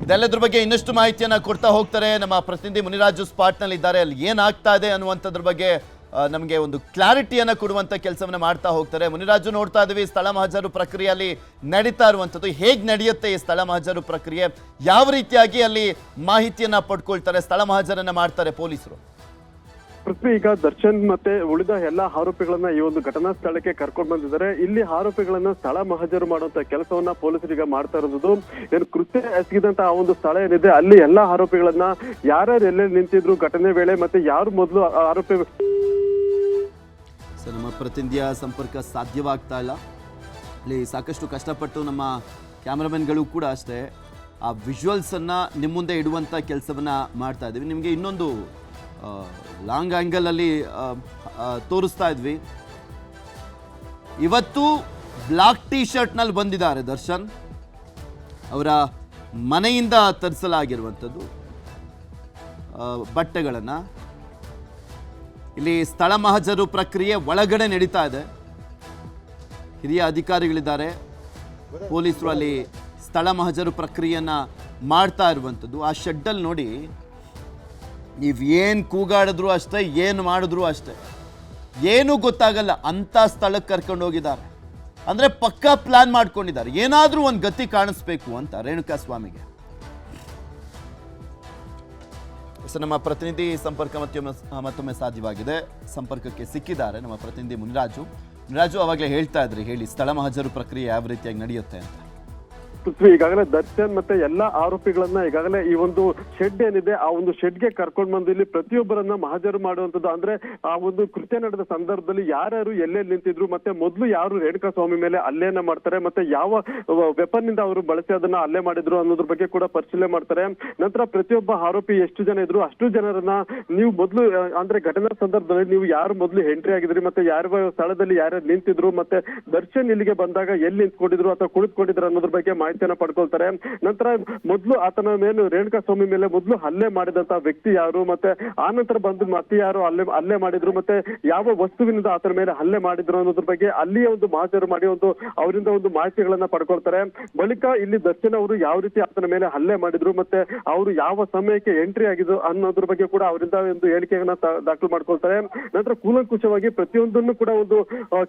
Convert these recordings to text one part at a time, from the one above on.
ಇದೆಲ್ಲದ್ರ ಬಗ್ಗೆ ಇನ್ನಷ್ಟು ಮಾಹಿತಿಯನ್ನ ಕೊಡ್ತಾ ಹೋಗ್ತಾರೆ ನಮ್ಮ ಪ್ರತಿನಿಧಿ ಮುನಿರಾಜು ಸ್ಪಾಟ್ನಲ್ಲಿ ಇದ್ದಾರೆ. ಅಲ್ಲಿ ಏನಾಗ್ತಾ ಇದೆ ಅನ್ನುವಂಥದ್ರ ಬಗ್ಗೆ ನಮಗೆ ಒಂದು ಕ್ಲಾರಿಟಿಯನ್ನು ಕೊಡುವಂಥ ಕೆಲಸವನ್ನು ಮಾಡ್ತಾ ಹೋಗ್ತಾರೆ. ಮುನಿರಾಜು, ನೋಡ್ತಾ ಇದ್ದೀವಿ ಸ್ಥಳ ಮಹಜರು ಪ್ರಕ್ರಿಯೆಯಲ್ಲಿ ನಡೀತಾ ಇರುವಂಥದ್ದು. ಹೇಗೆ ನಡೆಯುತ್ತೆ ಈ ಸ್ಥಳ ಮಹಜರು ಪ್ರಕ್ರಿಯೆ? ಯಾವ ರೀತಿಯಾಗಿ ಅಲ್ಲಿ ಮಾಹಿತಿಯನ್ನ ಪಡ್ಕೊಳ್ತಾರೆ, ಸ್ಥಳ ಮಹಜರನ್ನ ಮಾಡ್ತಾರೆ ಪೊಲೀಸರು? ಪೃಥ್ವಿ, ಈಗ ದರ್ಶನ್ ಮತ್ತೆ ಉಳಿದ ಎಲ್ಲಾ ಆರೋಪಿಗಳನ್ನ ಈ ಒಂದು ಘಟನಾ ಸ್ಥಳಕ್ಕೆ ಕರ್ಕೊಂಡು ಬಂದಿದ್ದಾರೆ. ಇಲ್ಲಿ ಆರೋಪಿಗಳನ್ನ ಸ್ಥಳ ಮಹಜರು ಮಾಡುವಂತ ಕೆಲಸವನ್ನ ಪೊಲೀಸರಿಗೆ ಮಾಡ್ತಾ ಇರೋದು. ಏನು ಕೃತ್ಯ ಎಸಗಿದಂತ ಆ ಒಂದು ಸ್ಥಳ ಏನಿದೆ ಅಲ್ಲಿ ಎಲ್ಲಾ ಆರೋಪಿಗಳನ್ನ ಯಾರ್ಯಾರು ಎಲ್ಲೆಲ್ಲಿ ನಿಂತಿದ್ರು ಘಟನೆ ವೇಳೆ ಮತ್ತೆ ಯಾರು ಮೊದಲು ಆರೋಪಿ ನಮ್ಮ ಪ್ರತಿನಿಧಿಯ ಸಂಪರ್ಕ ಸಾಧ್ಯವಾಗ್ತಾ ಇಲ್ಲ. ಅಲ್ಲಿ ಸಾಕಷ್ಟು ಕಷ್ಟಪಟ್ಟು ನಮ್ಮ ಕ್ಯಾಮ್ರಾಮನ್ಗಳು ಕೂಡ ಅಷ್ಟೇ ಆ ವಿಜುವಲ್ಸನ್ನು ನಿಮ್ಮ ಮುಂದೆ ಇಡುವಂಥ ಕೆಲಸವನ್ನು ಮಾಡ್ತಾ ಇದ್ದೀವಿ. ನಿಮಗೆ ಇನ್ನೊಂದು ಲಾಂಗ್ ಆ್ಯಂಗಲಲ್ಲಿ ತೋರಿಸ್ತಾ ಇದ್ವಿ. ಇವತ್ತು ಬ್ಲಾಕ್ ಟೀ ಶರ್ಟ್ನಲ್ಲಿ ಬಂದಿದ್ದಾರೆ ದರ್ಶನ್. ಅವರ ಮನೆಯಿಂದ ತರಿಸಲಾಗಿರುವಂಥದ್ದು ಬಟ್ಟೆಗಳನ್ನು. ಇಲ್ಲಿ ಸ್ಥಳ ಮಹಜರು ಪ್ರಕ್ರಿಯೆ ಒಳಗಡೆ ನಡೀತಾ ಇದೆ. ಹಿರಿಯ ಅಧಿಕಾರಿಗಳಿದ್ದಾರೆ, ಪೊಲೀಸರು ಅಲ್ಲಿ ಸ್ಥಳ ಮಹಜರು ಪ್ರಕ್ರಿಯೆಯನ್ನು ಮಾಡ್ತಾ ಇರುವಂಥದ್ದು. ಆ ಶೆಡ್ಡಲ್ಲಿ ನೋಡಿ, ನೀವು ಏನು ಕೂಗಾಡಿದ್ರು ಅಷ್ಟೇ, ಏನು ಮಾಡಿದ್ರು ಅಷ್ಟೇ, ಏನೂ ಗೊತ್ತಾಗಲ್ಲ ಅಂಥ ಸ್ಥಳಕ್ಕೆ ಕರ್ಕೊಂಡು ಹೋಗಿದ್ದಾರೆ. ಅಂದರೆ ಪಕ್ಕಾ ಪ್ಲಾನ್ ಮಾಡ್ಕೊಂಡಿದ್ದಾರೆ, ಏನಾದರೂ ಒಂದು ಗತಿ ಕಾಣಿಸ್ಬೇಕು ಅಂತ ರೇಣುಕಾ ಸ್ವಾಮಿಗೆ. ನಮ್ಮ ಪ್ರತಿನಿಧಿ ಸಂಪರ್ಕ ಮತ್ತೊಮ್ಮೆ ಸಾಧ್ಯವಾಗಿದೆ. ಸಂಪರ್ಕಕ್ಕೆ ಸಿಕ್ಕಿದ್ದಾರೆ ನಮ್ಮ ಪ್ರತಿನಿಧಿ ಮುನಿರಾಜು. ಅವಾಗಲೇ ಹೇಳ್ತಾ ಇದ್ರಿ, ಹೇಳಿ ಸ್ಥಳ ಮಹಜರು ಪ್ರಕ್ರಿಯೆ ಯಾವ ರೀತಿಯಾಗಿ ನಡೆಯುತ್ತೆ ಅಂತ. ಪೃಥ್ವಿ, ಈಗಾಗಲೇ ದರ್ಶನ್ ಮತ್ತೆ ಎಲ್ಲಾ ಆರೋಪಿಗಳನ್ನ ಈಗಾಗಲೇ ಈ ಒಂದು ಶೆಡ್ ಏನಿದೆ ಆ ಒಂದು ಶೆಡ್ಗೆ ಕರ್ಕೊಂಡು ಬಂದು ಇಲ್ಲಿ ಪ್ರತಿಯೊಬ್ಬರನ್ನ ಮಹಜರು ಮಾಡುವಂತದ್ದು. ಅಂದ್ರೆ ಆ ಒಂದು ಕೃತ್ಯ ನಡೆದ ಸಂದರ್ಭದಲ್ಲಿ ಯಾರ್ಯಾರು ಎಲ್ಲೆಲ್ಲಿ ನಿಂತಿದ್ರು, ಮತ್ತೆ ಮೊದಲು ಯಾರು ರೇಣುಕಾ ಸ್ವಾಮಿ ಮೇಲೆ ಹಲ್ಲೆಯನ್ನ ಮಾಡ್ತಾರೆ, ಮತ್ತೆ ಯಾವ ವೆಪನ್ ಇಂದ ಅವರು ಬಳಸಿ ಅದನ್ನ ಹಲ್ಲೆ ಮಾಡಿದ್ರು ಅನ್ನೋದ್ರ ಬಗ್ಗೆ ಕೂಡ ಪರಿಶೀಲನೆ ಮಾಡ್ತಾರೆ. ನಂತರ ಪ್ರತಿಯೊಬ್ಬ ಆರೋಪಿ ಎಷ್ಟು ಜನ ಇದ್ರು ಅಷ್ಟು ಜನರನ್ನ ನೀವು ಮೊದಲು ಅಂದ್ರೆ ಘಟನಾ ಸಂದರ್ಭದಲ್ಲಿ ನೀವು ಯಾರು ಮೊದಲು ಎಂಟ್ರಿ ಆಗಿದ್ರಿ, ಮತ್ತೆ ಯಾರ ಸ್ಥಳದಲ್ಲಿ ಯಾರ್ಯಾರು ನಿಂತಿದ್ರು, ಮತ್ತೆ ದರ್ಶನ್ ಇಲ್ಲಿಗೆ ಬಂದಾಗ ಎಲ್ಲಿ ನಿಂತ್ಕೊಂಡಿದ್ರು ಅಥವಾ ಕುಳಿತುಕೊಂಡಿದ್ರು ಅನ್ನೋದ್ರ ಬಗ್ಗೆ ಮಾಹಿತಿಯನ್ನ ಪಡ್ಕೊಳ್ತಾರೆ. ನಂತರ ಮೊದಲು ಆತನ ಮೇಲೆ ರೇಣುಕಾ ಸ್ವಾಮಿ ಮೇಲೆ ಮೊದಲು ಹಲ್ಲೆ ಮಾಡಿದಂತ ವ್ಯಕ್ತಿ ಯಾರು, ಮತ್ತೆ ಆ ನಂತರ ಬಂದು ಮತ್ತೆ ಯಾರು ಹಲ್ಲೆ ಮಾಡಿದ್ರು, ಮತ್ತೆ ಯಾವ ವಸ್ತುವಿನಿಂದ ಆತನ ಮೇಲೆ ಹಲ್ಲೆ ಮಾಡಿದ್ರು ಅನ್ನೋದ್ರ ಬಗ್ಗೆ ಅಲ್ಲಿಯೇ ಒಂದು ಮಹಜರು ಮಾಡಿ ಅವರಿಂದ ಒಂದು ಮಾಹಿತಿಗಳನ್ನ ಪಡ್ಕೊಳ್ತಾರೆ. ಬಳಿಕ ಇಲ್ಲಿ ದರ್ಶನ್ ಅವರು ಯಾವ ರೀತಿ ಆತನ ಮೇಲೆ ಹಲ್ಲೆ ಮಾಡಿದ್ರು, ಮತ್ತೆ ಅವರು ಯಾವ ಸಮಯಕ್ಕೆ ಎಂಟ್ರಿ ಆಗಿದ್ರು ಅನ್ನೋದ್ರ ಬಗ್ಗೆ ಕೂಡ ಅವರಿಂದ ಒಂದು ಹೇಳಿಕೆಯನ್ನ ದಾಖಲು ಮಾಡ್ಕೊಳ್ತಾರೆ. ನಂತರ ಕೂಲಂಕುಷವಾಗಿ ಪ್ರತಿಯೊಂದನ್ನು ಕೂಡ ಒಂದು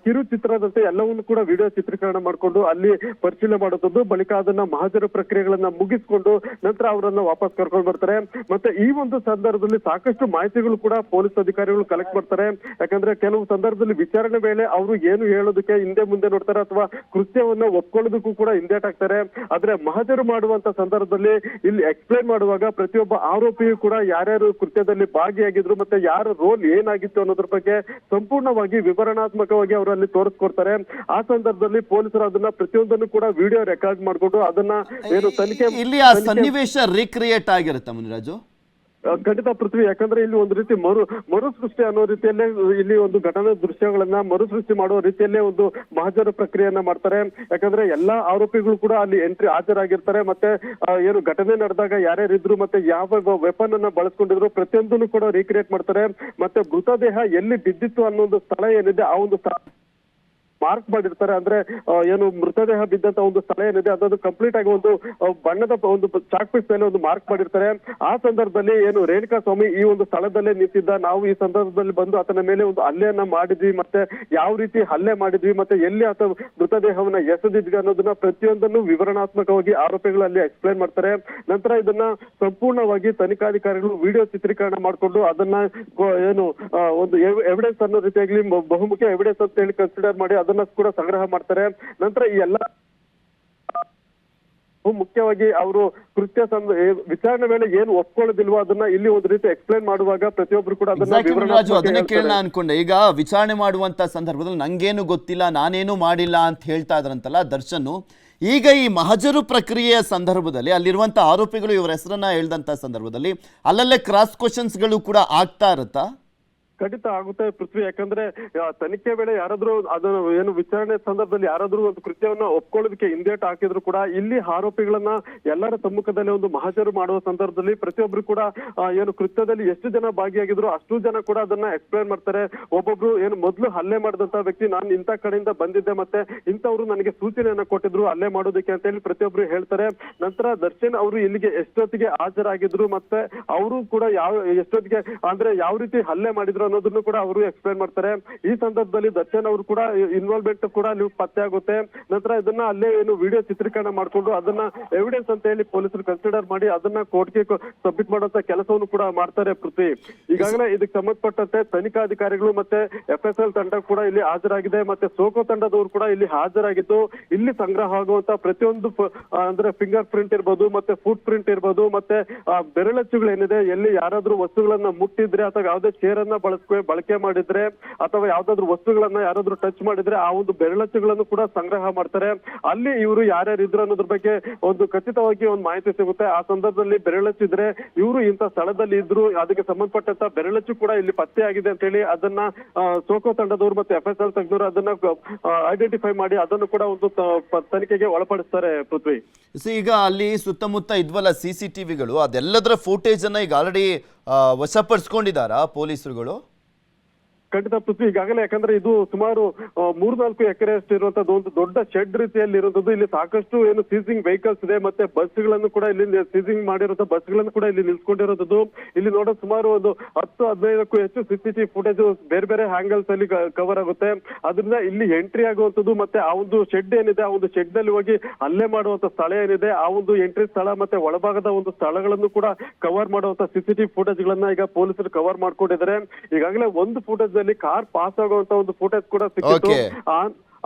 ಕಿರು ಚಿತ್ರದಂತೆ ಎಲ್ಲವನ್ನೂ ಕೂಡ ವಿಡಿಯೋ ಚಿತ್ರೀಕರಣ ಮಾಡಿಕೊಂಡು ಅಲ್ಲಿ ಪರಿಶೀಲನೆ ಮಾಡುತ್ತದೆ. ಬಳಿಕ ಅದನ್ನ ಮಹಜರು ಪ್ರಕ್ರಿಯೆಗಳನ್ನ ಮುಗಿಸ್ಕೊಂಡು ನಂತರ ಅವರನ್ನ ವಾಪಸ್ ಕರ್ಕೊಂಡು ಬರ್ತಾರೆ. ಮತ್ತೆ ಈ ಒಂದು ಸಂದರ್ಭದಲ್ಲಿ ಸಾಕಷ್ಟು ಮಾಹಿತಿಗಳು ಕೂಡ ಪೊಲೀಸ್ ಅಧಿಕಾರಿಗಳು ಕಲೆಕ್ಟ್ ಮಾಡ್ತಾರೆ. ಯಾಕಂದ್ರೆ ಕೆಲವು ಸಂದರ್ಭದಲ್ಲಿ ವಿಚಾರಣೆ ವೇಳೆ ಅವರು ಏನು ಹೇಳೋದಕ್ಕೆ ಹಿಂದೆ ಮುಂದೆ ನೋಡ್ತಾರೆ, ಅಥವಾ ಕೃತ್ಯವನ್ನ ಒಪ್ಕೊಳ್ಳೋದಕ್ಕೂ ಕೂಡ ಹಿಂದೇಟಾಗ್ತಾರೆ. ಆದ್ರೆ ಮಹಜರು ಮಾಡುವಂತ ಸಂದರ್ಭದಲ್ಲಿ ಇಲ್ಲಿ ಎಕ್ಸ್ಪ್ಲೈನ್ ಮಾಡುವಾಗ ಪ್ರತಿಯೊಬ್ಬ ಆರೋಪಿಯು ಕೂಡ ಯಾರ್ಯಾರು ಕೃತ್ಯದಲ್ಲಿ ಭಾಗಿಯಾಗಿದ್ರು, ಮತ್ತೆ ಯಾರ ರೋಲ್ ಏನಾಗಿತ್ತು ಅನ್ನೋದ್ರ ಬಗ್ಗೆ ಸಂಪೂರ್ಣವಾಗಿ ವಿವರಣಾತ್ಮಕವಾಗಿ ಅವರಲ್ಲಿ ತೋರಿಸ್ಕೊಡ್ತಾರೆ. ಆ ಸಂದರ್ಭದಲ್ಲಿ ಪೊಲೀಸರು ಅದನ್ನ ಪ್ರತಿಯೊಂದನ್ನು ಕೂಡ ವಿಡಿಯೋ ರೆಕಾರ್ಡ್ ಮಾಡ್ಕೊಂಡು ಅದನ್ನ ಏನು ತನಿಖೆ ಇಲ್ಲಿ ಆ ಸನ್ನಿವೇಶ ರೀಕ್ರಿಯೇಟ್ ಆಗಿರುತ್ತೆ ಮುನಿರಾಜು. ಖಂಡಿತ ಪೃಥ್ವಿ, ಯಾಕಂದ್ರೆ ಇಲ್ಲಿ ಒಂದು ರೀತಿ ಮರುಸೃಷ್ಟಿ ಅನ್ನೋ ರೀತಿಯಲ್ಲೇ ಇಲ್ಲಿ ಒಂದು ಘಟನಾ ದೃಶ್ಯಗಳನ್ನ ಮರುಸೃಷ್ಟಿ ಮಾಡುವ ರೀತಿಯಲ್ಲೇ ಒಂದು ಮಹಜರು ಪ್ರಕ್ರಿಯೆಯನ್ನ ಮಾಡ್ತಾರೆ. ಯಾಕಂದ್ರೆ ಎಲ್ಲಾ ಆರೋಪಿಗಳು ಕೂಡ ಅಲ್ಲಿ ಎಂಟ್ರಿ ಹಾಜರಾಗಿರ್ತಾರೆ. ಮತ್ತೆ ಏನು ಘಟನೆ ನಡೆದಾಗ ಯಾರ್ಯಾರಿದ್ರು, ಮತ್ತೆ ಯಾವ ವೆಪನ್ ಅನ್ನ ಬಳಸ್ಕೊಂಡಿದ್ರು ಪ್ರತಿಯೊಂದನ್ನು ಕೂಡ ರೀಕ್ರಿಯೇಟ್ ಮಾಡ್ತಾರೆ. ಮತ್ತೆ ಮೃತದೇಹ ಎಲ್ಲಿ ಬಿದ್ದಿತ್ತು ಅನ್ನೋ ಒಂದು ಸ್ಥಳ ಏನಿದೆ ಆ ಒಂದು ಮಾರ್ಕ್ ಮಾಡಿರ್ತಾರೆ. ಅಂದ್ರೆ ಏನು ಮೃತದೇಹ ಬಿದ್ದಂತ ಒಂದು ಸ್ಥಳ ಏನಿದೆ ಅದನ್ನು ಕಂಪ್ಲೀಟ್ ಆಗಿ ಒಂದು ಬಣ್ಣದ ಒಂದು ಚಾಕ್ ಪೀಸ್ ಮೇಲೆ ಒಂದು ಮಾರ್ಕ್ ಮಾಡಿರ್ತಾರೆ. ಆ ಸಂದರ್ಭದಲ್ಲಿ ಏನು ರೇಣುಕಾ ಸ್ವಾಮಿ ಈ ಒಂದು ಸ್ಥಳದಲ್ಲೇ ನಿಂತಿದ್ದ, ನಾವು ಈ ಸಂದರ್ಭದಲ್ಲಿ ಬಂದು ಆತನ ಮೇಲೆ ಒಂದು ಹಲ್ಲೆಯನ್ನ ಮಾಡಿದ್ವಿ, ಮತ್ತೆ ಯಾವ ರೀತಿ ಹಲ್ಲೆ ಮಾಡಿದ್ವಿ, ಮತ್ತೆ ಎಲ್ಲಿ ಆತ ಮೃತದೇಹವನ್ನ ಎಸೆದಿದ್ವಿ ಅನ್ನೋದನ್ನ ಪ್ರತಿಯೊಂದನ್ನು ವಿವರಣಾತ್ಮಕವಾಗಿ ಆರೋಪಿಗಳು ಅಲ್ಲಿ ಎಕ್ಸ್ಪ್ಲೈನ್ ಮಾಡ್ತಾರೆ. ನಂತರ ಇದನ್ನ ಸಂಪೂರ್ಣವಾಗಿ ತನಿಖಾಧಿಕಾರಿಗಳು ವಿಡಿಯೋ ಚಿತ್ರೀಕರಣ ಮಾಡಿಕೊಂಡು ಅದನ್ನ ಏನು ಒಂದು ಎವಿಡೆನ್ಸ್ ಅನ್ನೋ ರೀತಿಯಾಗಿ ಬಹುಮುಖ್ಯ ಎವಿಡೆನ್ಸ್ ಅಂತ ಹೇಳಿ ಕನ್ಸಿಡರ್ ಮಾಡಿ ಅದನ್ನ ಕೂಡ ಸಂಗ್ರಹ ಮಾಡ್ತಾರೆ. ನಂತರ ಈ ಎಲ್ಲ ಮುಖ್ಯವಾಗಿ ಅವರು ಕೃತ್ಯ ವಿಚಾರಣೆ ವೇಳೆ ಏನು ಒಪ್ಕೊಳ್ಳೋದಿಲ್ವೋ ಅದನ್ನ ಇಲ್ಲಿ ಒಂದು ರೀತಿ ಎಕ್ಸ್ಪ್ಲೈನ್ ಮಾಡುವಾಗ ಪ್ರತಿಯೊಬ್ರು ಕೂಡ ಅದನ್ನ ಕೇಳೋಣ ಅನ್ಕೊಂಡೆ. ಈಗ ವಿಚಾರಣೆ ಮಾಡುವಂತ ಸಂದರ್ಭದಲ್ಲಿ ನಂಗೇನು ಗೊತ್ತಿಲ್ಲ, ನಾನೇನು ಮಾಡಿಲ್ಲ ಅಂತ ಹೇಳ್ತಾ ಇದ್ರಂತಲ್ಲ ದರ್ಶನ್. ಈಗ ಈ ಮಹಜರು ಪ್ರಕ್ರಿಯೆಯ ಸಂದರ್ಭದಲ್ಲಿ ಅಲ್ಲಿರುವಂತ ಆರೋಪಿಗಳು ಇವರ ಹೆಸರನ್ನ ಹೇಳ್ದಂತ ಸಂದರ್ಭದಲ್ಲಿ ಅಲ್ಲಲ್ಲೇ ಕ್ರಾಸ್ ಕ್ವಶನ್ಸ್ಗಳು ಕೂಡ ಆಗ್ತಾ ಇರುತ್ತಾ? ಖಂಡಿತ ಆಗುತ್ತೆ ಪೃಥ್ವಿ. ಯಾಕಂದ್ರೆ ತನಿಖೆ ವೇಳೆ ಯಾರಾದ್ರೂ ಅದನ್ನು ಏನು ವಿಚಾರಣೆ ಸಂದರ್ಭದಲ್ಲಿ ಯಾರಾದ್ರೂ ಒಂದು ಕೃತ್ಯವನ್ನ ಒಪ್ಕೊಳ್ಳೋದಕ್ಕೆ ಹಿಂದೇಟು ಹಾಕಿದ್ರು ಕೂಡ ಇಲ್ಲಿ ಆರೋಪಿಗಳನ್ನ ಎಲ್ಲರ ಸಮ್ಮುಖದಲ್ಲಿ ಒಂದು ಮಹಜರು ಮಾಡುವ ಸಂದರ್ಭದಲ್ಲಿ ಪ್ರತಿಯೊಬ್ರು ಕೂಡ ಏನು ಕೃತ್ಯದಲ್ಲಿ ಎಷ್ಟು ಜನ ಭಾಗಿಯಾಗಿದ್ರು ಅಷ್ಟು ಜನ ಕೂಡ ಅದನ್ನ ಎಕ್ಸ್ಪ್ಲೇನ್ ಮಾಡ್ತಾರೆ. ಒಬ್ಬೊಬ್ರು ಏನು ಮೊದಲು ಹಲ್ಲೆ ಮಾಡಿದಂತ ವ್ಯಕ್ತಿ ನಾನು ಇಂಥ ಕಡೆಯಿಂದ ಬಂದಿದ್ದೆ ಮತ್ತೆ ಇಂಥವ್ರು ನನಗೆ ಸೂಚನೆಯನ್ನ ಕೊಟ್ಟಿದ್ರು ಹಲ್ಲೆ ಮಾಡೋದಕ್ಕೆ ಅಂತ ಹೇಳಿ ಪ್ರತಿಯೊಬ್ರು ಹೇಳ್ತಾರೆ. ನಂತರ ದರ್ಶನ್ ಅವರು ಇಲ್ಲಿಗೆ ಎಷ್ಟೊತ್ತಿಗೆ ಹಾಜರಾಗಿದ್ರು ಮತ್ತೆ ಅವರು ಕೂಡ ಎಷ್ಟೊತ್ತಿಗೆ ಅಂದ್ರೆ ಯಾವ ರೀತಿ ಹಲ್ಲೆ ಮಾಡಿದ್ರು ಅನ್ನೋದನ್ನು ಕೂಡ ಅವರು ಎಕ್ಸ್ಪ್ಲೇನ್ ಮಾಡ್ತಾರೆ. ಈ ಸಂದರ್ಭದಲ್ಲಿ ದರ್ಶನ್ ಅವರು ಕೂಡ ಇನ್ವಾಲ್ವ್ಮೆಂಟ್ ಕೂಡ ನೀವು ಪತ್ತೆ ಆಗುತ್ತೆ. ನಂತರ ಇದನ್ನ ಅಲ್ಲೇ ಏನು ವಿಡಿಯೋ ಚಿತ್ರೀಕರಣ ಮಾಡ್ಕೊಂಡು ಅದನ್ನ ಎವಿಡೆನ್ಸ್ ಅಂತ ಹೇಳಿ ಪೊಲೀಸರು ಕನ್ಸಿಡರ್ ಮಾಡಿ ಅದನ್ನ ಕೋರ್ಟ್ಗೆ ಸಬ್ಮಿಟ್ ಮಾಡುವಂತ ಕೆಲಸವನ್ನು ಕೂಡ ಮಾಡ್ತಾರೆ ಪೃಥ್ವಿ. ಈಗಾಗಲೇ ಇದಕ್ಕೆ ಸಂಬಂಧಪಟ್ಟಂತೆ ತನಿಖಾಧಿಕಾರಿಗಳು ಮತ್ತೆ FSL ತಂಡ ಕೂಡ ಇಲ್ಲಿ ಹಾಜರಾಗಿದೆ ಮತ್ತೆ ಸೋಕೋ ತಂಡದವರು ಕೂಡ ಇಲ್ಲಿ ಹಾಜರಾಗಿದ್ದು ಇಲ್ಲಿ ಸಂಗ್ರಹ ಆಗುವಂತ ಪ್ರತಿಯೊಂದು ಅಂದ್ರೆ ಫಿಂಗರ್ ಪ್ರಿಂಟ್ ಇರ್ಬೋದು ಮತ್ತೆ ಫುಟ್ ಪ್ರಿಂಟ್ ಇರ್ಬೋದು ಮತ್ತೆ ಬೆರಳಚ್ಚುಗಳೇನಿದೆ ಎಲ್ಲಿ ಯಾರಾದ್ರೂ ವಸ್ತುಗಳನ್ನ ಮುಟ್ಟಿದ್ರೆ ಅಥವಾ ಯಾವುದೇ ಚೇರನ್ನ ಬಳಕೆ ಮಾಡಿದ್ರೆ ಅಥವಾ ಯಾವ್ದಾದ್ರು ವಸ್ತುಗಳನ್ನ ಯಾರಾದ್ರೂ ಟಚ್ ಮಾಡಿದ್ರೆ ಆ ಒಂದು ಬೆರಳಚ್ಚುಗಳನ್ನು ಕೂಡ ಸಂಗ್ರಹ ಮಾಡ್ತಾರೆ. ಅಲ್ಲಿ ಇವರು ಯಾರ್ಯಾರು ಇದ್ರು ಅನ್ನೋದ್ರ ಬಗ್ಗೆ ಒಂದು ಖಚಿತವಾಗಿ ಒಂದು ಮಾಹಿತಿ ಸಿಗುತ್ತೆ. ಆ ಸಂದರ್ಭದಲ್ಲಿ ಬೆರಳಚ್ಚಿದ್ರೆ ಇವರು ಇಂಥ ಸ್ಥಳದಲ್ಲಿ ಇದ್ರು ಅದಕ್ಕೆ ಸಂಬಂಧಪಟ್ಟಂತ ಬೆರಳಚ್ಚು ಕೂಡ ಇಲ್ಲಿ ಪತ್ತೆ ಆಗಿದೆ ಅಂತ ಹೇಳಿ ಅದನ್ನ ಸೋಕೋ ತಂಡದವರು ಮತ್ತೆ FSL ತಂಡದವರು ಅದನ್ನ ಐಡೆಂಟಿಫೈ ಮಾಡಿ ಅದನ್ನು ಕೂಡ ಒಂದು ತನಿಖೆಗೆ ಒಳಪಡಿಸ್ತಾರೆ ಪೃಥ್ವಿ. ಈಗ ಅಲ್ಲಿ ಸುತ್ತಮುತ್ತ ಇದ್ವಲ್ಲ CCTVಗಳು ಅದೆಲ್ಲದರ ಫುಟೇಜ್ ಅನ್ನ ಈಗ ಆಲ್ರೆಡಿ ವಶಪಡಿಸ್ಕೊಂಡಿದ್ದಾರಾ ಪೊಲೀಸರುಗಳು? ಖಂಡಿತ ಪೃಥ್ವಿ. ಈಗಾಗಲೇ ಯಾಕಂದ್ರೆ ಇದು ಸುಮಾರು 3-4 ಎಕರೆ ಅಷ್ಟು ಇರುವಂತದ್ದು ಒಂದು ದೊಡ್ಡ ಶೆಡ್ ರೀತಿಯಲ್ಲಿ ಇರುವಂತದ್ದು. ಇಲ್ಲಿ ಸಾಕಷ್ಟು ಏನು ಸೀಸಿಂಗ್ ವೆಹಿಕಲ್ಸ್ ಇದೆ ಮತ್ತೆ ಬಸ್ಗಳನ್ನು ಕೂಡ ಇಲ್ಲಿ ಸೀಸಿಂಗ್ ಮಾಡಿರುವಂತ ಬಸ್ಗಳನ್ನು ಕೂಡ ಇಲ್ಲಿ ನಿಲ್ಸ್ಕೊಂಡಿರುವಂತದ್ದು. ಇಲ್ಲಿ ನೋಡೋ ಸುಮಾರು ಒಂದು 10-15ಕ್ಕೂ ಹೆಚ್ಚು CCTV ಫುಟೇಜ್ ಬೇರೆ ಬೇರೆ ಹ್ಯಾಂಗಲ್ಸ್ ಅಲ್ಲಿ ಕವರ್ ಆಗುತ್ತೆ. ಅದರಿಂದ ಇಲ್ಲಿ ಎಂಟ್ರಿ ಆಗುವಂತದ್ದು ಮತ್ತೆ ಆ ಒಂದು ಶೆಡ್ ಏನಿದೆ ಆ ಒಂದು ಶೆಡ್ ನಲ್ಲಿ ಹೋಗಿ ಹಲ್ಲೆ ಮಾಡುವಂತ ಸ್ಥಳ ಏನಿದೆ ಆ ಒಂದು ಎಂಟ್ರಿ ಸ್ಥಳ ಮತ್ತೆ ಒಳಭಾಗದ ಒಂದು ಸ್ಥಳಗಳನ್ನು ಕೂಡ ಕವರ್ ಮಾಡುವಂತ CCTV ಫುಟೇಜ್ ಗಳನ್ನ ಈಗ ಪೊಲೀಸರು ಕವರ್ ಮಾಡ್ಕೊಂಡಿದ್ದಾರೆ. ಈಗಾಗಲೇ ಒಂದು ಫುಟೇಜ್ ಕಾರ್ ಪಾಸ್ ಆಗುವಂತ ಒಂದು ಫುಟೇಜ್ ಕೂಡ ಸಿಕ್ಕಿತ್ತು.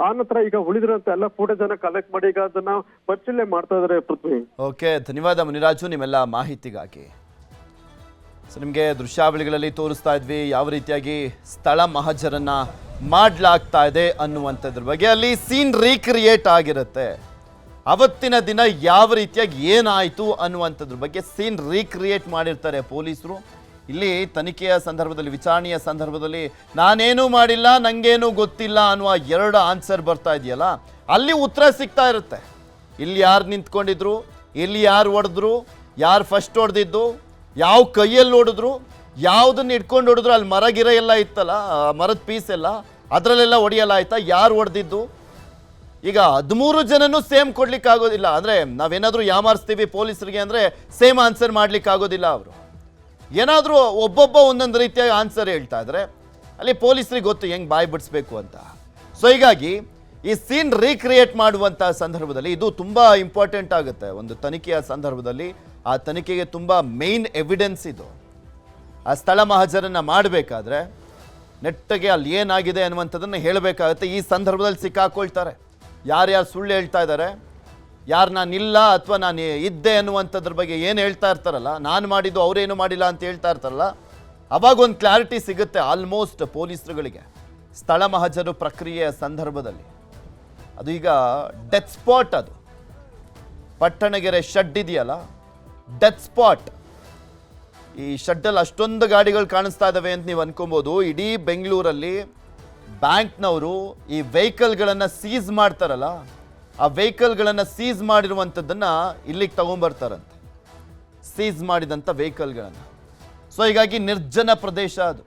ಆ ನಂತರ ಈಗ ಉಳಿದಿರುವಂತ ಎಲ್ಲ ಫುಟೇಜ್ ಅನ್ನ ಕಲೆಕ್ಟ್ ಮಾಡಿ ಈಗ ಅದನ್ನ ಪರಿಶೀಲನೆ ಮಾಡ್ತಾ ಇದಾರೆ ಪೃಥ್ವಿ. ಓಕೆ, ಧನ್ಯವಾದ ಮುನಿರಾಜು ನಿಮ್ಮೆಲ್ಲ ಮಾಹಿತಿಗಾಗಿ. ಸೊ ನಿಮಗೆ ದೃಶ್ಯಾವಳಿಗಳಲ್ಲಿ ತೋರಿಸ್ತಾ ಇದ್ವಿ ಯಾವ ರೀತಿಯಾಗಿ ಸ್ಥಳ ಮಹಜರನ್ನ ಮಾಡ್ಲಾಗ್ತಾ ಇದೆ ಅನ್ನುವಂಥದ್ರ ಬಗ್ಗೆ. ಅಲ್ಲಿ ಸೀನ್ ರೀಕ್ರಿಯೇಟ್ ಆಗಿರುತ್ತೆ. ಅವತ್ತಿನ ದಿನ ಯಾವ ರೀತಿಯಾಗಿ ಏನಾಯಿತು ಅನ್ನುವಂಥದ್ರ ಬಗ್ಗೆ ಸೀನ್ ರೀಕ್ರಿಯೇಟ್ ಮಾಡಿರ್ತಾರೆ ಪೊಲೀಸರು. ಇಲ್ಲಿ ತನಿಖೆಯ ಸಂದರ್ಭದಲ್ಲಿ ವಿಚಾರಣೆಯ ಸಂದರ್ಭದಲ್ಲಿ ನಾನೇನೂ ಮಾಡಿಲ್ಲ ನನಗೇನು ಗೊತ್ತಿಲ್ಲ ಅನ್ನುವ 2 ಆನ್ಸರ್ ಬರ್ತಾ ಇದೆಯಲ್ಲ ಅಲ್ಲಿ ಉತ್ತರ ಸಿಗ್ತಾ ಇರುತ್ತೆ. ಇಲ್ಲಿ ಯಾರು ನಿಂತ್ಕೊಂಡಿದ್ರು, ಇಲ್ಲಿ ಯಾರು ಹೊಡೆದ್ರು, ಯಾರು ಫಸ್ಟ್ ಹೊಡೆದಿದ್ದು, ಯಾವ ಕೈಯಲ್ಲಿ ಹೊಡೆದ್ರು, ಯಾವುದನ್ನು ಇಟ್ಕೊಂಡು ಹೊಡೆದ್ರು, ಅಲ್ಲಿ ಮರಗಿರ ಎಲ್ಲ ಇತ್ತಲ್ಲ ಮರದ ಪೀಸ್ ಎಲ್ಲ ಅದರಲ್ಲೆಲ್ಲ ಹೊಡೆಯಲಾಯ್ತಾ, ಯಾರು ಹೊಡೆದಿದ್ದು. ಈಗ 13 ಜನನೂ ಸೇಮ್ ಕೊಡ್ಲಿಕ್ಕೆ ಆಗೋದಿಲ್ಲ. ಅಂದರೆ ನಾವೇನಾದರೂ ಯಾಮಾರಿಸ್ತೀವಿ ಪೊಲೀಸರಿಗೆ ಅಂದರೆ ಸೇಮ್ ಆನ್ಸರ್ ಮಾಡ್ಲಿಕ್ಕೆ ಆಗೋದಿಲ್ಲ. ಅವರು ಏನಾದರೂ ಒಬ್ಬೊಬ್ಬ ಒಂದೊಂದು ರೀತಿಯಾಗಿ ಆನ್ಸರ್ ಹೇಳ್ತಾ ಇದ್ರೆ ಅಲ್ಲಿ ಪೊಲೀಸರಿಗೆ ಗೊತ್ತು ಹೆಂಗೆ ಬಾಯಿ ಬಿಡಿಸ್ಬೇಕು ಅಂತ. ಸೊ ಹೀಗಾಗಿ ಈ ಸೀನ್ ರೀಕ್ರಿಯೇಟ್ ಮಾಡುವಂಥ ಸಂದರ್ಭದಲ್ಲಿ ಇದು ತುಂಬ ಇಂಪಾರ್ಟೆಂಟ್ ಆಗುತ್ತೆ. ಒಂದು ತನಿಖೆಯ ಸಂದರ್ಭದಲ್ಲಿ ಆ ತನಿಖೆಗೆ ತುಂಬ ಮೇನ್ ಎವಿಡೆನ್ಸ್ ಇದು. ಆ ಸ್ಥಳ ಮಹಜರನ್ನು ಮಾಡಬೇಕಾದ್ರೆ ನೆಟ್ಟಗೆ ಅಲ್ಲಿ ಏನಾಗಿದೆ ಅನ್ನುವಂಥದ್ದನ್ನು ಹೇಳಬೇಕಾಗುತ್ತೆ. ಈ ಸಂದರ್ಭದಲ್ಲಿ ಸಿಕ್ಕಾಕೊಳ್ತಾರೆ. ಯಾರ್ಯಾರು ಸುಳ್ಳು ಹೇಳ್ತಾ ಇದ್ದಾರೆ, ಯಾರು ನಾನಿಲ್ಲ ಅಥವಾ ನಾನು ಇದ್ದೆ ಅನ್ನುವಂಥದ್ರ ಬಗ್ಗೆ ಏನು ಹೇಳ್ತಾ ಇರ್ತಾರಲ್ಲ, ನಾನು ಮಾಡಿದ್ದು ಅವರೇನು ಮಾಡಿಲ್ಲ ಅಂತ ಹೇಳ್ತಾ ಇರ್ತಾರಲ್ಲ, ಅವಾಗ ಒಂದು ಕ್ಲಾರಿಟಿ ಸಿಗುತ್ತೆ ಆಲ್ಮೋಸ್ಟ್ ಪೊಲೀಸರುಗಳಿಗೆ ಸ್ಥಳ ಮಹಜರು ಪ್ರಕ್ರಿಯೆಯ ಸಂದರ್ಭದಲ್ಲಿ. ಅದು ಈಗ ಡೆತ್ ಸ್ಪಾಟ್, ಅದು ಪಟ್ಟಣಗೆರೆ ಶೆಡ್ ಇದೆಯಲ್ಲ ಡೆತ್ ಸ್ಪಾಟ್. ಈ ಶೆಡ್ಡಲ್ಲಿ ಅಷ್ಟೊಂದು ಗಾಡಿಗಳು ಕಾಣಿಸ್ತಾ ಇದ್ದಾವೆ ಅಂತ ನೀವು ಅನ್ಕೊಬೋದು. ಇಡೀ ಬೆಂಗಳೂರಲ್ಲಿ ಬ್ಯಾಂಕ್ನವರು ಈ ವೆಹಿಕಲ್ಗಳನ್ನು ಸೀಸ್ ಮಾಡ್ತಾರಲ್ಲ, ಆ ವೆಹಿಕಲ್ಗಳನ್ನು ಸೀಸ್ ಮಾಡಿರುವಂಥದ್ದನ್ನು ಇಲ್ಲಿಗೆ ತಗೊಂಬರ್ತಾರಂತೆ, ಸೀಸ್ ಮಾಡಿದಂಥ ವೆಹಿಕಲ್ಗಳನ್ನು. ಸೊ ಹೀಗಾಗಿ ನಿರ್ಜನ ಪ್ರದೇಶ ಅದು.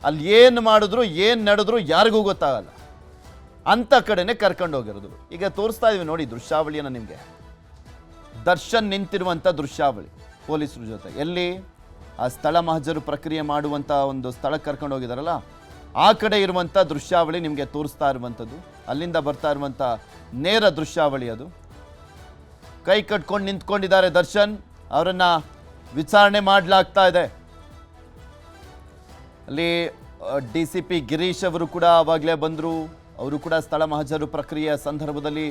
ಅಲ್ಲಿ ಏನು ಮಾಡಿದ್ರು ಏನು ನಡೆದ್ರು ಯಾರಿಗೂ ಗೊತ್ತಾಗಲ್ಲ ಅಂಥ ಕಡೆನೇ ಕರ್ಕೊಂಡು ಹೋಗಿರೋದು. ಈಗ ತೋರಿಸ್ತಾ ಇದೀವಿ ನೋಡಿ ದೃಶ್ಯಾವಳಿಯನ್ನು ನಿಮಗೆ. ದರ್ಶನ್ ನಿಂತಿರುವಂಥ ದೃಶ್ಯಾವಳಿ ಪೊಲೀಸರ ಜೊತೆ. ಎಲ್ಲಿ ಆ ಸ್ಥಳ ಮಹಜರು ಪ್ರಕ್ರಿಯೆ ಮಾಡುವಂಥ ಒಂದು ಸ್ಥಳಕ್ಕೆ ಕರ್ಕೊಂಡು ಹೋಗಿದಾರಲ್ಲ ಆ ಕಡೆ ಇರುವಂಥ ದೃಶ್ಯಾವಳಿ ನಿಮಗೆ ತೋರಿಸ್ತಾ ಇರುವಂಥದ್ದು. ಅಲ್ಲಿಂದ ಬರ್ತಾ ಇರುವಂಥ ನೇರ ದೃಶ್ಯಾವಳಿ ಅದು. ಕೈ ಕಟ್ಕೊಂಡು ನಿಂತ್ಕೊಂಡಿದ್ದಾರೆ ದರ್ಶನ್, ಅವರನ್ನು ವಿಚಾರಣೆ ಮಾಡಲಾಗ್ತಾ ಇದೆ. ಅಲ್ಲಿ DCP ಗಿರೀಶ್ ಅವರು ಕೂಡ ಆವಾಗಲೇ ಬಂದರು. ಅವರು ಕೂಡ ಸ್ಥಳ ಮಹಜರು ಪ್ರಕ್ರಿಯೆಯ ಸಂದರ್ಭದಲ್ಲಿ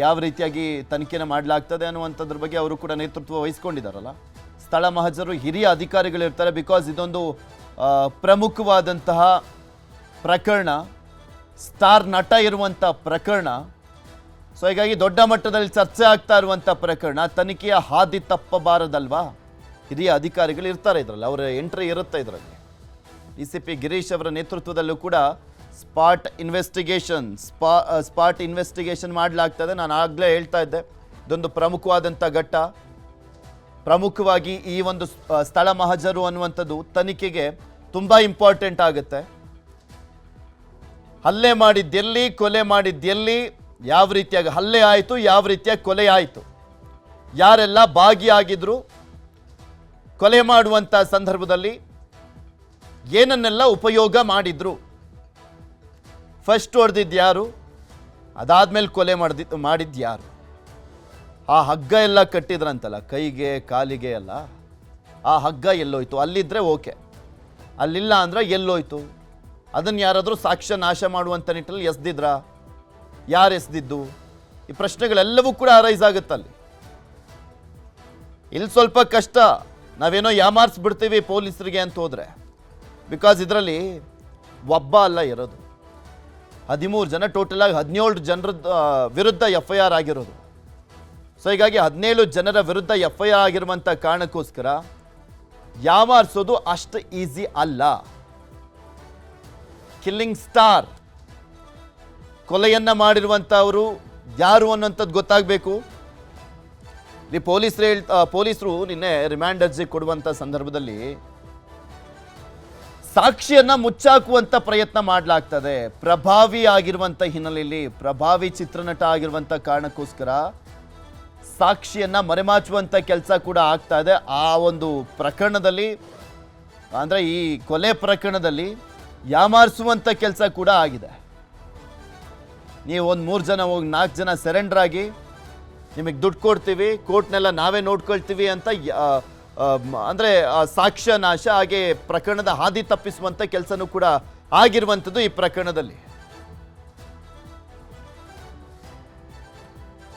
ಯಾವ ರೀತಿಯಾಗಿ ತನಿಖೆನ ಮಾಡಲಾಗ್ತದೆ ಅನ್ನುವಂಥದ್ರ ಬಗ್ಗೆ ಅವರು ಕೂಡ ನೇತೃತ್ವ ವಹಿಸ್ಕೊಂಡಿದ್ದಾರಲ್ಲ. ಸ್ಥಳ ಮಹಜರು ಹಿರಿಯ ಅಧಿಕಾರಿಗಳಿರ್ತಾರೆ. ಬಿಕಾಸ್ ಇದೊಂದು ಪ್ರಮುಖವಾದಂತಹ ಪ್ರಕರಣ, ಸ್ಟಾರ್ ನಟ ಇರುವಂಥ ಪ್ರಕರಣ. ಸೊ ಹೀಗಾಗಿ ದೊಡ್ಡ ಮಟ್ಟದಲ್ಲಿ ಚರ್ಚೆ ಆಗ್ತಾ ಇರುವಂಥ ಪ್ರಕರಣ. ತನಿಖೆಯ ಹಾದಿ ತಪ್ಪಬಾರದಲ್ವಾ? ಹಿರಿಯ ಅಧಿಕಾರಿಗಳು ಇರ್ತಾರೆ ಇದರಲ್ಲಿ, ಅವರ ಎಂಟ್ರಿ ಇರುತ್ತೆ ಇದರಲ್ಲಿ. DCP ಗಿರೀಶ್ ಅವರ ನೇತೃತ್ವದಲ್ಲೂ ಕೂಡ ಸ್ಪಾಟ್ ಇನ್ವೆಸ್ಟಿಗೇಷನ್ ಮಾಡಲಾಗ್ತದೆ. ನಾನು ಆಗಲೇ ಹೇಳ್ತಾ ಇದ್ದೆ, ಇದೊಂದು ಪ್ರಮುಖವಾದಂಥ ಘಟ್ಟ. ಪ್ರಮುಖವಾಗಿ ಈ ಒಂದು ಸ್ಥಳ ಮಹಜರು ಅನ್ನುವಂಥದ್ದು ತನಿಖೆಗೆ ತುಂಬ ಇಂಪಾರ್ಟೆಂಟ್ ಆಗುತ್ತೆ. ಹಲ್ಲೆ ಮಾಡಿದ್ದೆಲ್ಲಿ, ಕೊಲೆ ಮಾಡಿದ್ದೆಲ್ಲಿ, ಯಾವ ರೀತಿಯಾಗಿ ಹಲ್ಲೆ ಆಯಿತು, ಯಾವ ರೀತಿಯಾಗಿ ಕೊಲೆ ಆಯಿತು, ಯಾರೆಲ್ಲ ಭಾಗಿಯಾಗಿದ್ರು, ಕೊಲೆ ಮಾಡುವಂಥ ಸಂದರ್ಭದಲ್ಲಿ ಏನನ್ನೆಲ್ಲ ಉಪಯೋಗ ಮಾಡಿದ್ರು, ಫಸ್ಟ್ ಹೊಡೆದಿದ್ದು ಯಾರು, ಅದಾದ್ಮೇಲೆ ಕೊಲೆ ಮಾಡಿದ್ದು ಯಾರು, ಆ ಹಗ್ಗ ಎಲ್ಲ ಕಟ್ಟಿದ್ರಂತಲ್ಲ ಕೈಗೆ ಕಾಲಿಗೆ ಎಲ್ಲ, ಆ ಹಗ್ಗ ಎಲ್ಲೋಯ್ತು, ಅಲ್ಲಿದ್ದರೆ ಓಕೆ, ಅಲ್ಲಿಲ್ಲ ಅಂದರೆ ಎಲ್ಲೋಯ್ತು, ಅದನ್ನು ಯಾರಾದರೂ ಸಾಕ್ಷ್ಯ ನಾಶ ಮಾಡುವಂಥ ನಿಟ್ಟಲ್ಲಿ ಎಸ್ದಿದ್ರಾ, ಯಾರು ಎಸ್ದಿದ್ದು, ಈ ಪ್ರಶ್ನೆಗಳೆಲ್ಲವೂ ಕೂಡ ಅರೈಸ್ ಆಗುತ್ತಲ್ಲಿ. ಇಲ್ಲಿ ಸ್ವಲ್ಪ ಕಷ್ಟ, ನಾವೇನೋ ಯಾಮಾರಿಸ್ಬಿಡ್ತೀವಿ ಪೊಲೀಸರಿಗೆ ಅಂತ ಹೋದರೆ. ಬಿಕಾಸ್ ಇದರಲ್ಲಿ ಒಬ್ಬ ಅಲ್ಲ ಇರೋದು, 13 ಜನ, ಟೋಟಲಾಗಿ 17 ಜನರ ವಿರುದ್ಧ FIR ಆಗಿರೋದು. ಸೊ ಹೀಗಾಗಿ 17 ಜನರ ವಿರುದ್ಧ FIR ಆಗಿರುವಂಥ ಕಾರಣಕ್ಕೋಸ್ಕರ ಯಾಮಾರಿಸೋದು ಅಷ್ಟು ಈಸಿ ಅಲ್ಲ. ಕಿಲ್ಲಿಂಗ್ ಸ್ಟಾರ್, ಕೊಲೆಯನ್ನ ಮಾಡಿರುವಂಥವರು ಯಾರು ಅನ್ನೋಂಥದ್ದು ಗೊತ್ತಾಗಬೇಕು. ಈ ಪೊಲೀಸರು ನಿನ್ನೆ ರಿಮ್ಯಾಂಡ್ ಅರ್ಜಿ ಕೊಡುವಂಥ ಸಂದರ್ಭದಲ್ಲಿ ಸಾಕ್ಷಿಯನ್ನ ಮುಚ್ಚಾಕುವಂಥ ಪ್ರಯತ್ನ ಮಾಡಲಾಗ್ತದೆ. ಪ್ರಭಾವಿ ಆಗಿರುವಂಥ ಹಿನ್ನೆಲೆಯಲ್ಲಿ, ಪ್ರಭಾವಿ ಚಿತ್ರನಟ ಆಗಿರುವಂಥ ಕಾರಣಕ್ಕೋಸ್ಕರ ಸಾಕ್ಷಿಯನ್ನ ಮರೆಮಾಚುವಂಥ ಕೆಲಸ ಕೂಡ ಆಗ್ತಾ ಇದೆ. ಆ ಒಂದು ಪ್ರಕರಣದಲ್ಲಿ, ಅಂದರೆ ಈ ಕೊಲೆ ಪ್ರಕರಣದಲ್ಲಿ ಯಾಮಾರಿಸುವಂಥ ಕೆಲಸ ಕೂಡ ಆಗಿದೆ. ನೀವು ಒಂದು 3 ಜನ ಹೋಗಿ 4 ಜನ ಸರೆಂಡರ್ ಆಗಿ ನಿಮಗೆ ದುಡ್ಡು ಕೊಡ್ತೀವಿ, ಕೋರ್ಟ್ನೆಲ್ಲ ನಾವೇ ನೋಡ್ಕೊಳ್ತೀವಿ ಅಂತ ಅಂದರೆ ಸಾಕ್ಷ್ಯ ನಾಶ, ಹಾಗೆ ಪ್ರಕರಣದ ಹಾದಿ ತಪ್ಪಿಸುವಂಥ ಕೆಲಸನೂ ಕೂಡ ಆಗಿರುವಂಥದ್ದು ಈ ಪ್ರಕರಣದಲ್ಲಿ.